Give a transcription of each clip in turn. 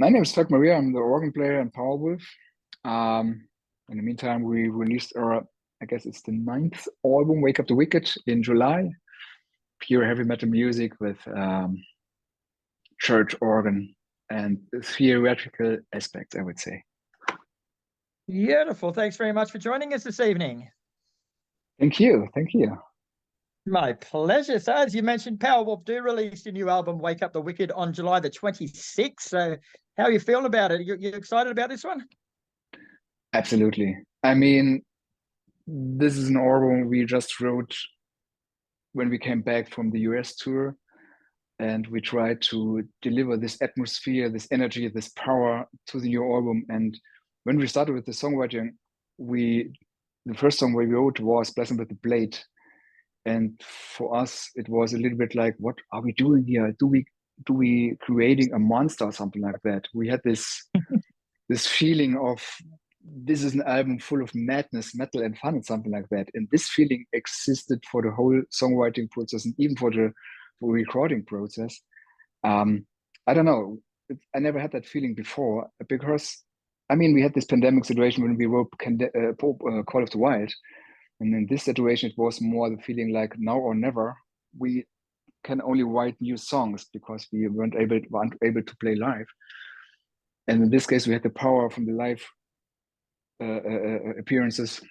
My name is Falk Maria. I'm the organ player in Powerwolf. In the meantime, we released our, I guess it's the 9th album, Wake Up the Wicked, in July. Pure heavy metal music with church organ and theoretical aspects, I would say. Beautiful. Thanks very much for joining us this evening. Thank you. Thank you. My pleasure. So as you mentioned, Powerwolf do release your new album, Wake Up the Wicked, on July the 26th. So how are you feeling about it? You excited about this one? Absolutely. I mean, this is an album we just wrote when we came back from the US tour, and we tried to deliver this atmosphere, this energy, this power to the new album. And when we started with the songwriting, the first song we wrote was Blessing with the Blade. And for us, it was a little bit like, what are we doing here? Do we creating a monster or something like that? We had this this feeling of, this is an album full of madness, metal, and fun, and something like that. And this feeling existed for the whole songwriting process, and even for the recording process. I don't know. I never had that feeling before, because, I mean, we had this pandemic situation when we wrote Call of the Wild. And in this situation, it was more the feeling like now or never. We can only write new songs because we weren't able to play live. And in this case, we had the power from the live appearances.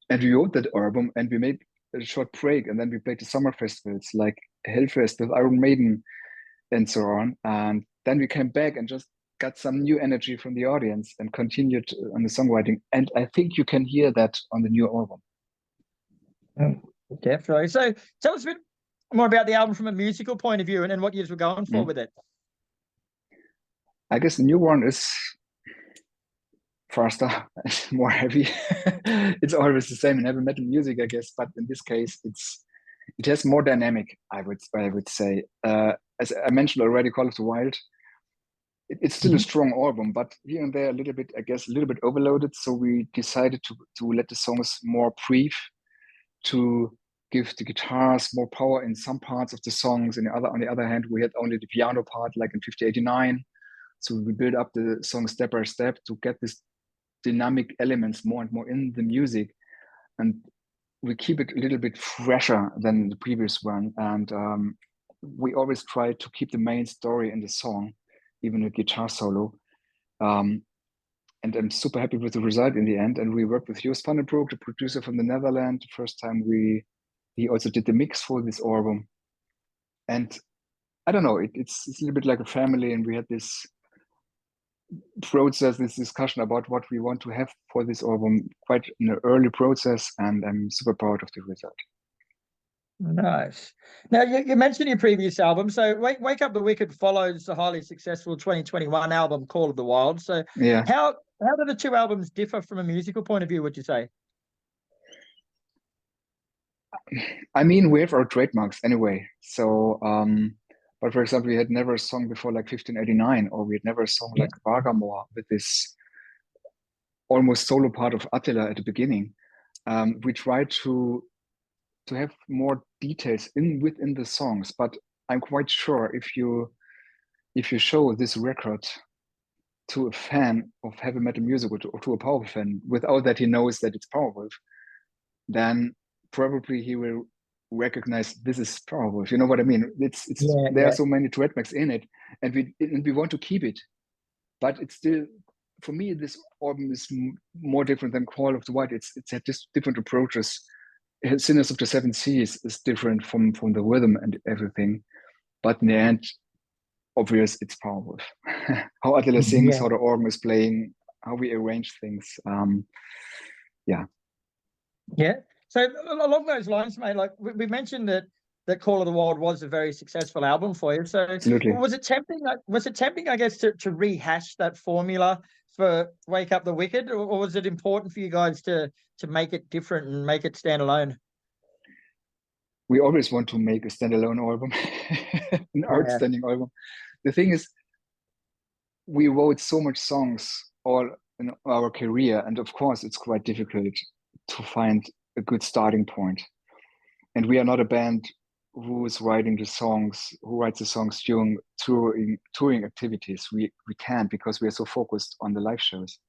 And we wrote that album, and we made a short break, and then we played the summer festivals like Hellfest with Iron Maiden and so on. And then we came back and just got some new energy from the audience and continued on the songwriting. And I think you can hear that on the new album. Definitely. So tell us a bit more about the album from a musical point of view, and what you were going for with it. I guess the new one is faster, more heavy. It's always the same in heavy metal music, I guess, but in this case, it has more dynamic. I would say, as I mentioned already, Call of the Wild. It's still a strong album, but here and there a little bit, I guess, a little bit overloaded. So we decided to let the songs more brief, to give the guitars more power in some parts of the songs. And on the other hand, we had only the piano part, like in 5089. So we build up the song step by step to get this dynamic elements more and more in the music, and we keep it a little bit fresher than the previous one. And we always try to keep the main story in the song, even a guitar solo. And I'm super happy with the result in the end. And we worked with Joost van den Broek, the producer from the Netherlands. The first time he also did the mix for this album. And I don't know, it's a little bit like a family, and we had this process, this discussion about what we want to have for this album quite in an early process, and I'm super proud of the result. Nice. Now, you mentioned your previous album. So Wake Up the Wicked follows the highly successful 2021 album, Call of the Wild. So yeah, how do the two albums differ from a musical point of view, would you say? I mean, we have our trademarks anyway. So, but for example, we had never a song before like 1589, or we had never a song like Vargamore with this almost solo part of Attila at the beginning. We try to have more details within the songs, but I'm quite sure if you show this record to a fan of heavy metal music, or to a Powerwolf fan, without that he knows that it's Powerwolf, then probably he will recognize this is Powerwolf. You know what I mean? There are so many trademarks in it, and we want to keep it, but it's still, for me, this album is more different than Call of the Wild. It's had just different approaches. Sinners of the Seven Seas is different from the rhythm and everything, but in the end, obvious, it's Powerwolf. How Attila sings, how the organ is playing, how we arrange things. Yeah. So along those lines, mate, like we mentioned that Call of the Wild was a very successful album for you. So absolutely. Was it tempting, I guess, to rehash that formula for Wake Up the Wicked, or was it important for you guys to make it different and make it stand alone? We always want to make a standalone album, an outstanding album. The thing is, we wrote so much songs all in our career, and of course, it's quite difficult to find a good starting point. And we are not a band who's writing the songs, who writes the songs during touring activities. We can't, because we are so focused on the live shows.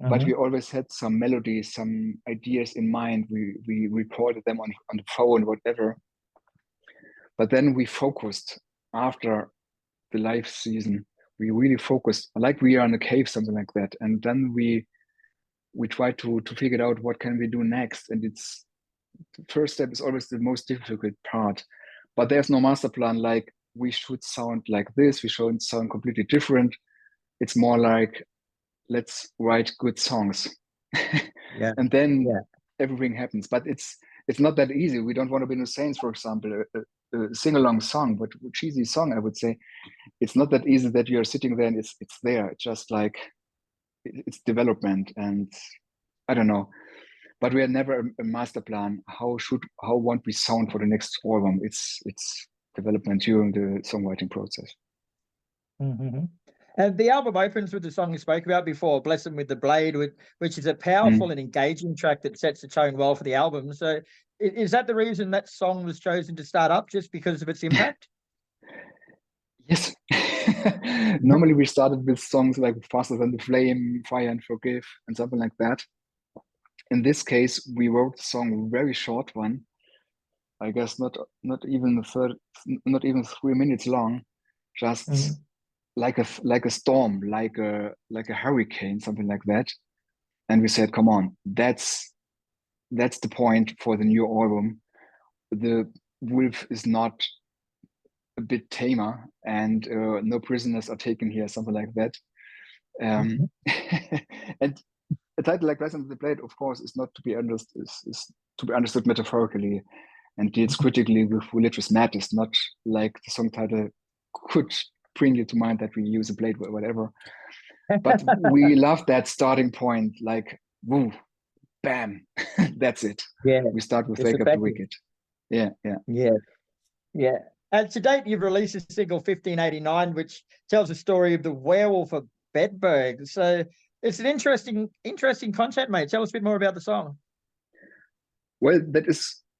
But we always had some melodies, some ideas in mind. We recorded them on the phone, whatever. But then we focused after the live season. We really focused, like we are in a cave, something like that. And then we try to figure out what can we do next. And it's the first step is always the most difficult part. But there's no master plan like we should sound like this, we should sound completely different. It's more like, let's write good songs. Yeah. And then Yeah. everything happens. But it's not that easy. We don't want to be in the Saints, for example, a sing-along song, but a cheesy song, I would say. It's not that easy that you're sitting there and it's there. It's just like it's development, and I don't know. But we had never a master plan. How want we sound for the next album? It's development during the songwriting process. And the album opens with the song you spoke about before, "Bless Them with the Blade," which is a powerful and engaging track that sets the tone well for the album. So is that the reason that song was chosen to start up, just because of its impact? Yes. Normally we started with songs like "Faster Than the Flame," "Fire and Forgive," and something like that. In this case, we wrote the song, a very short one. I guess not even 3 minutes long, just like a storm, like a hurricane, something like that. And we said, come on, that's the point for the new album. The wolf is not a bit tamer, and no prisoners are taken here, something like that. And a title like "Rise of the Blade," of course, is not to be understood, is to be understood metaphorically, and deals critically with religious matters, not like the song title could bring you to mind that we use a blade or whatever. But we love that starting point, like, woo, bam, that's it. Yeah. We start with It's "Wake Up the effective. Wicked." Yeah. And to date, you've released a single, 1589, which tells the story of the werewolf of Bedburg. So it's an interesting concept, mate. Tell us a bit more about the song. Well,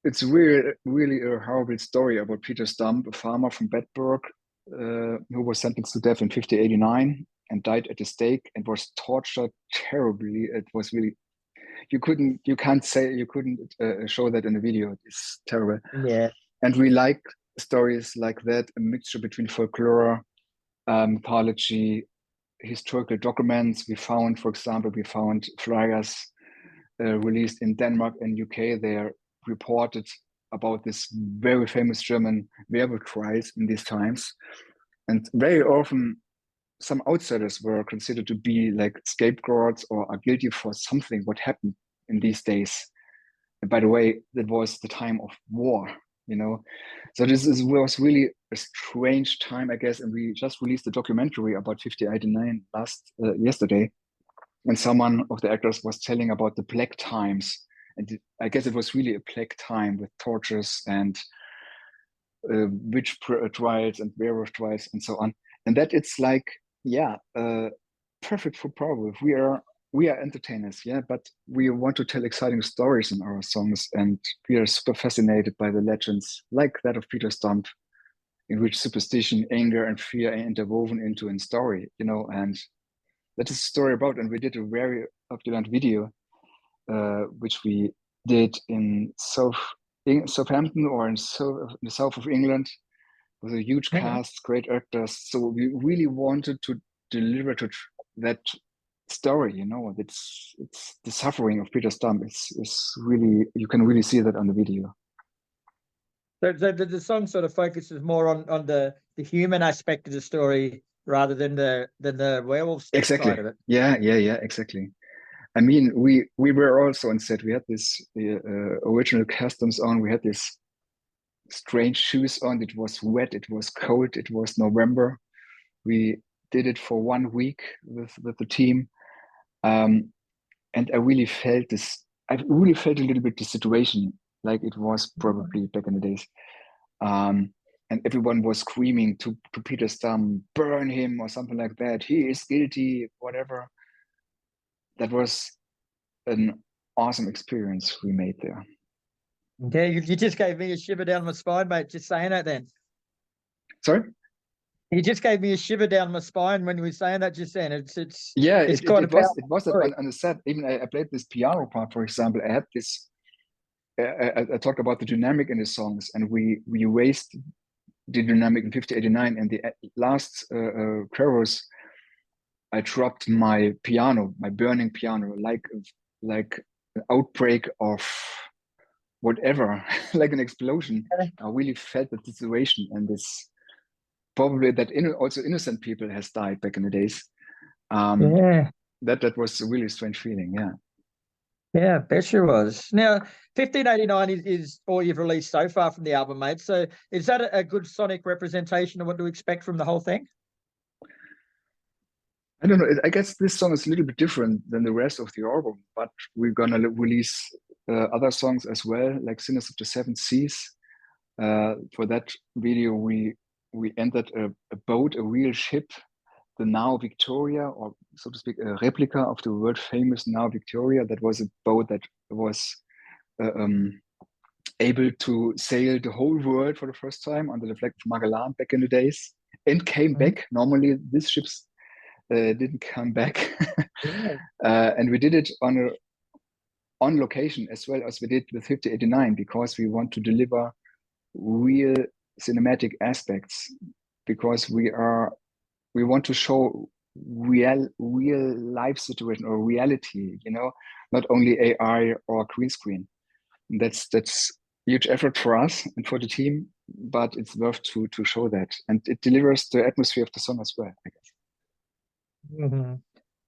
it's really a horrible story about Peter Stump, a farmer from Bedburg, who was sentenced to death in 1589 and died at the stake and was tortured terribly. It was really, you couldn't show that in a video. It's terrible. Yeah. And we like stories like that, a mixture between folklore, mythology, historical documents. For example, we found flyers released in Denmark and UK. They are reported about this very famous German werewolf trials in these times. And very often, some outsiders were considered to be like scapegoats or are guilty for something what happened in these days. And by the way, that was the time of war, So was really a strange time, I guess. And we just released a documentary about 1589 yesterday. And someone of the actors was telling about the Black Times. And I guess it was really a black time with tortures and witch trials and werewolf trials and so on. And that it's like, perfect for Powerwolf. We are entertainers, but we want to tell exciting stories in our songs, and we are super fascinated by the legends like that of Peter Stump, in which superstition, anger, and fear are interwoven into a story, and that is the story about. And we did a very up-to-date video, which we did in Southampton, or in the south of England, with a huge cast, great actors. So we really wanted to deliver to that story. It's the suffering of Peter Stump. It's really, you can really see that on the video. So the song sort of focuses more on the human aspect of the story rather than the werewolf side of it. Yeah, exactly. I mean, we were also on set. We had this original customs on. We had this strange shoes on. It was wet. It was cold. It was November. We did it for 1 week with the team, and I really felt this. I really felt a little bit the situation like it was probably back in the days. And everyone was screaming to Peter Stump, burn him or something like that. He is guilty, whatever. That was an awesome experience we made there. Yeah, you just gave me a shiver down my spine, mate, just saying that then. Sorry? You just gave me a shiver down my spine when you were saying that just then. Yeah, It's quite a it powerful was that story. on the set. Even I played this piano part, for example. I had this. I talked about the dynamic in the songs, and we raised the dynamic in 5089, and the last chorus, I dropped my piano, my burning piano, like an outbreak of whatever, like an explosion. I really felt the situation, and this probably that also innocent people has died back in the days. Yeah. That was a really strange feeling. Yeah. Yeah, bet sure was. Now, 1589 is all you've released so far from the album, mate. So is that a good sonic representation of what to expect from the whole thing? I don't know. I guess this song is a little bit different than the rest of the album, but we're gonna release other songs as well, like Sinners of the Seven Seas. For that video, we entered a boat, a real ship, the now Victoria, or so to speak, a replica of the world famous now Victoria. That was a boat that was able to sail the whole world for the first time under the flag of Magellan back in the days, and came back. Normally, these ships didn't come back, Yeah. and we did it on location as well as we did with 5089, because we want to deliver real cinematic aspects, because we want to show real life situation or reality, not only AI or green screen. That's huge effort for us and for the team, but it's worth to show that, and it delivers the atmosphere of the song as well, I guess. Mm-hmm.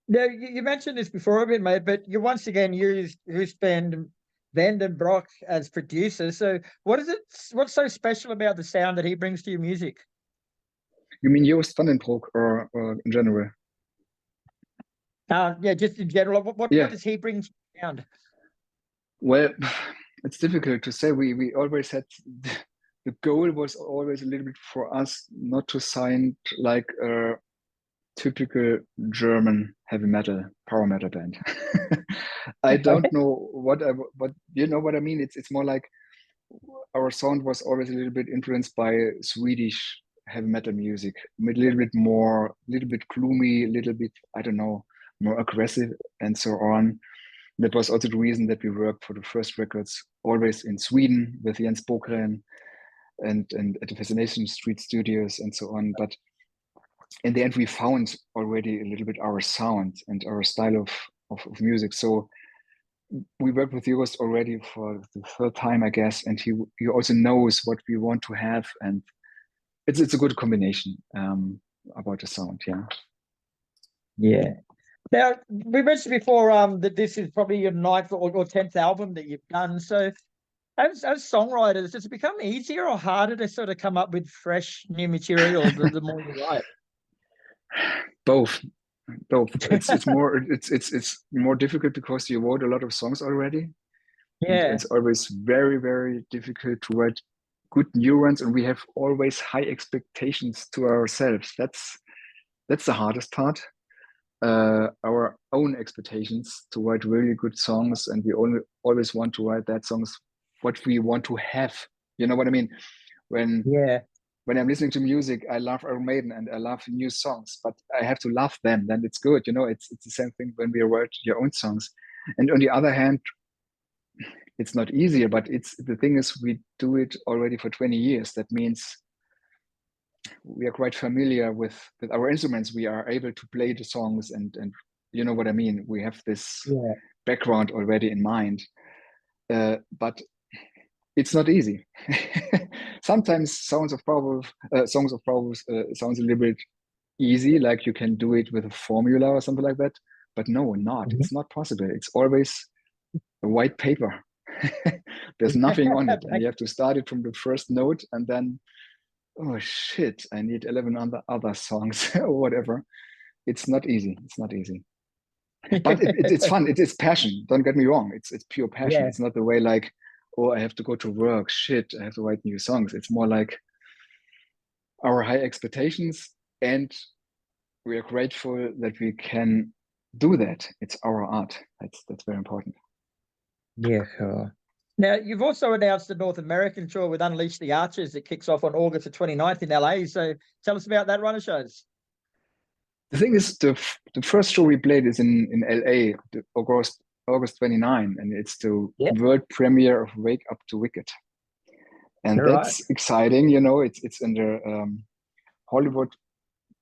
Now, you mentioned this before a bit, mate, but you once again used Van den Broek as producer. So what's so special about the sound that he brings to your music? You mean Joost van den Broek, or in general? Yeah, just in general. What Yeah. does he bring to the sound? Well, it's difficult to say. We always had the goal was always a little bit for us not to sign like a typical German heavy metal power metal band. I don't know what you know what I mean. It's more like our sound was always a little bit influenced by Swedish heavy metal music, a little bit gloomy, a little bit, I don't know, more aggressive and so on. That was also the reason that we worked for the first records always in Sweden with Jens Bokren and at the Fascination Street Studios and so on. But in the end, we found already a little bit our sound and our style of music. So we worked with Joost already for the third time, I guess, and he also knows what we want to have, and it's a good combination about the sound. Yeah. Yeah. Now, we mentioned before that this is probably your ninth or 10th album that you've done. So as songwriters, does it become easier or harder to sort of come up with fresh new material the more you write? Both. It's more difficult because you wrote a lot of songs already. Yeah. And it's always very, very difficult to write good new ones, and we have always high expectations to ourselves. That's the hardest part. Our own expectations to write really good songs, and we always want to write that songs what we want to have. You know what I mean? When I'm listening to music, I love Iron Maiden and I love new songs, but I have to love them. Then it's good. It's the same thing when we write your own songs. And on the other hand, it's not easier, but the thing is, we do it already for 20 years. That means we are quite familiar with our instruments. We are able to play the songs, and you know what I mean. We have this background already in mind, but it's not easy. Sometimes songs of Powerwolf sounds a little bit easy, like you can do it with a formula or something like that. But no, it's not possible. It's always a white paper. There's nothing on it, and you have to start it from the first note, and then, oh shit, I need 11 other songs or whatever. It's not easy. But it's fun. It's passion. Don't get me wrong. It's pure passion. It's not the way like, oh, I have to go to work. Shit, I have to write new songs. It's more like our high expectations, and we are grateful that we can do that. It's our art. That's very important. Yeah, sure. Now, you've also announced the North American tour with Unleash the Archers that kicks off on August the 29th in LA. So tell us about that run of shows. The thing is, the first show we played is in LA, August 29, and it's the world premiere of Wake Up to Wicked. And that's exciting, you know. It's in the Hollywood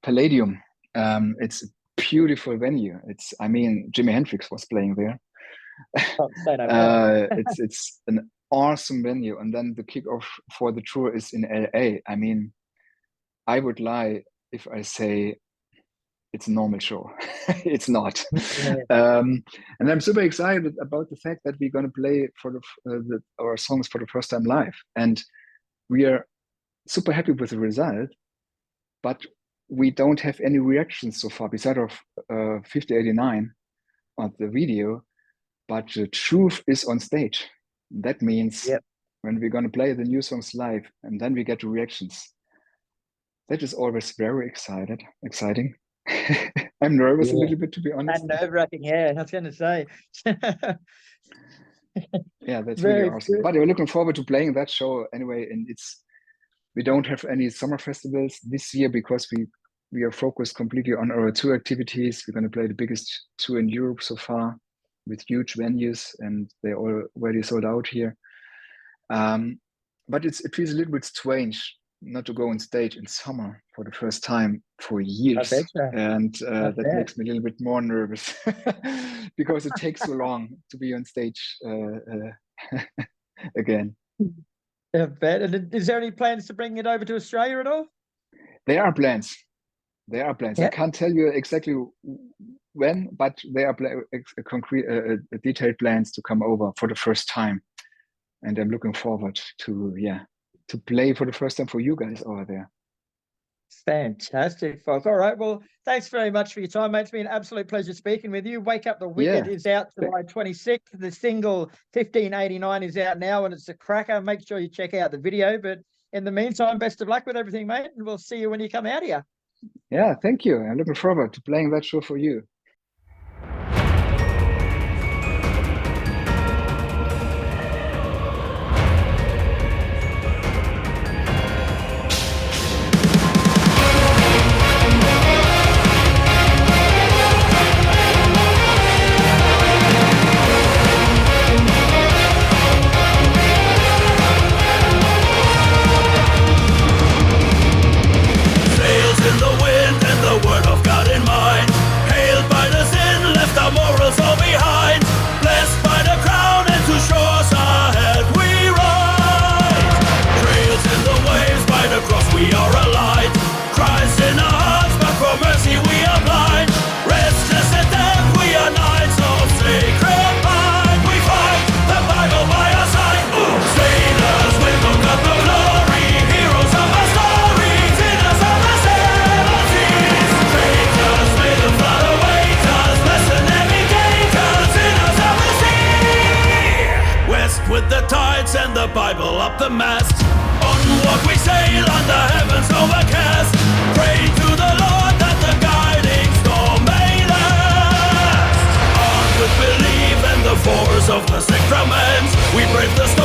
Palladium. It's a beautiful venue. I mean, Jimi Hendrix was playing there. It's an awesome venue. And then the kickoff for the tour is in LA. I mean, I would lie if I say it's a normal show. It's not. And I'm super excited about the fact that we're going to play for our songs for the first time live. And we are super happy with the result, but we don't have any reactions so far, besides of 5089 on the video. But the truth is on stage. That means when we're going to play the new songs live and then we get the reactions, that is always very exciting. I'm nervous a little bit, to be honest. And nerve-wracking, yeah, I was going to say. Yeah, that's really awesome. Good. But we're looking forward to playing that show anyway. And we don't have any summer festivals this year because we are focused completely on our tour activities. We're going to play the biggest tour in Europe so far with huge venues, and they're already sold out here. But it feels a little bit strange not to go on stage in summer for the first time for years. And that makes me a little bit more nervous because it takes so long to be on stage again. Yeah, bet. And is there any plans to bring it over to Australia at all? There are plans. Yeah. I can't tell you exactly when, but there are concrete, detailed plans to come over for the first time. And I'm looking forward to play for the first time for you guys over there. Fantastic, folks. All right. Well, thanks very much for your time, mate. It's been an absolute pleasure speaking with you. Wake Up the Wicked is out July 26th. The single 1589 is out now, and it's a cracker. Make sure you check out the video. But in the meantime, best of luck with everything, mate. And we'll see you when you come out here. Yeah, thank you. I'm looking forward to playing that show for you. And the Bible up the mast. Onward we sail under heaven's overcast. Pray to the Lord that the guiding storm may last. Armed with belief and the force of the sacraments, we brave the storm.